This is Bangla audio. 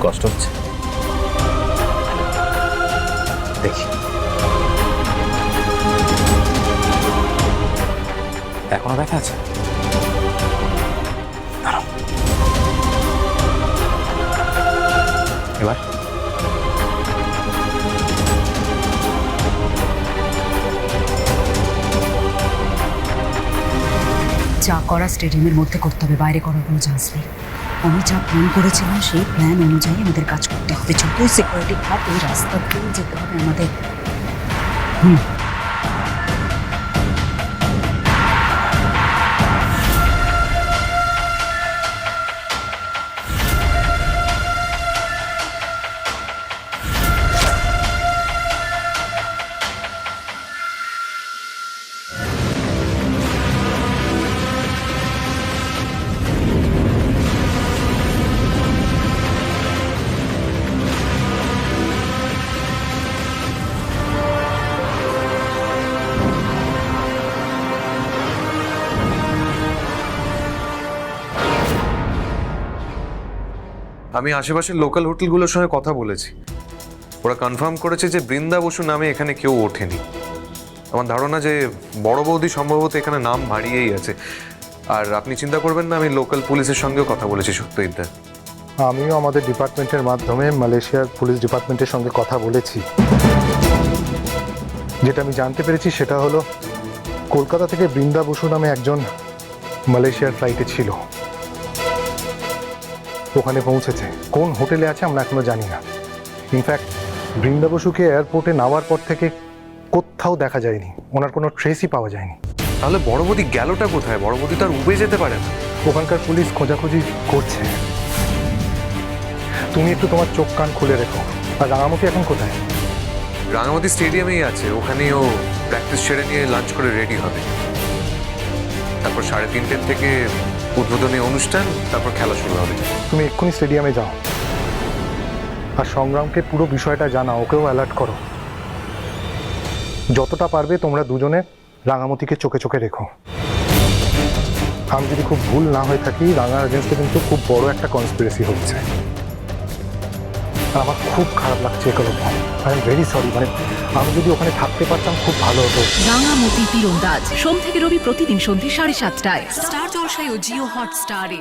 কষ্ট হচ্ছে? দেখি এখনো ব্যথা আছে? দাঁড়াও। এবার যা করা স্টেডিয়ামের মধ্যে করতে হবে, বাইরে করার কোনো চান্স নেই। আমি যা প্ল্যান করেছিলাম সেই প্ল্যান অনুযায়ী আমাদের কাজ করতে হবে। যতই সিকিউরিটি থাক, এই রাস্তা দিয়ে যেতে হবে আমাদের। আমি আশেপাশের লোকাল হোটেলগুলোর সঙ্গে কথা বলেছি, ওরা কনফার্ম করেছে যে বৃন্দা বসু নামে এখানে কেউ ওঠেনি। আমার ধারণা যে বড় বৌদি সম্ভবত এখানে নাম হারিয়েই আছে। আর আপনি চিন্তা করবেন না, আমি লোকাল পুলিশের সঙ্গেও কথা বলেছি সত্যজিৎদা। আমিও আমাদের ডিপার্টমেন্টের মাধ্যমে মালয়েশিয়ার পুলিশ ডিপার্টমেন্টের সঙ্গে কথা বলেছি। যেটা আমি জানতে পেরেছি সেটা হলো কলকাতা থেকে বৃন্দা বসু নামে একজন মালয়েশিয়ার ফ্লাইটে ছিল, ওখানে পৌঁছেছে। কোন হোটেলে আছে আমরা এখনো জানি না। ইনফ্যাক্ট বৃন্দা বসুকে এয়ারপোর্টে নামার পর থেকে কোথাও দেখা যায়নি, ওনার কোনো ট্রেসই পাওয়া যায়নি। তাহলে বড় বৌদি গেলটা কোথায়? বড় বৌদি তো আর উবে যেতে পারে না। ওখানকার পুলিশ খোঁজাখুঁজি করছে। তুমি একটু তোমার চোখ কান খুলে রেখো। আর রাঙামতি এখন কোথায়? রাঙামাটি স্টেডিয়ামেই আছে, ওখানেই ও প্র্যাকটিস সেরে নিয়ে লাঞ্চ করে রেডি হবে। তারপর 3:30 থেকে উদ্বোধনী অনুষ্ঠান, তারপর খেলা শুরু হবে। তুমি এক্ষুনি স্টেডিয়ামে যাও আর সংগ্রামকে পুরো বিষয়টা জানাও, ওকেও অ্যালার্ট করো। যতটা পারবে তোমরা দুজনে রাঙামতিকে চোখে চোখে রেখো। আমি যদি খুব ভুল না হয়ে থাকি, রাঙার এগেন্স্টে কিন্তু খুব বড় একটা কনস্পিরেসি হচ্ছে। আর আমার খুব খারাপ লাগছে এগুলো। I am very sorry. মানে আমি যদি ওখানে থাকতে পারতাম খুব ভালো হতো। রাঙামতি তীরন্দাজ সোম থেকে রবি প্রতিদিন সন্ধ্যে 7:30টায় স্টার জলসায় ও জিও হটস্টারে।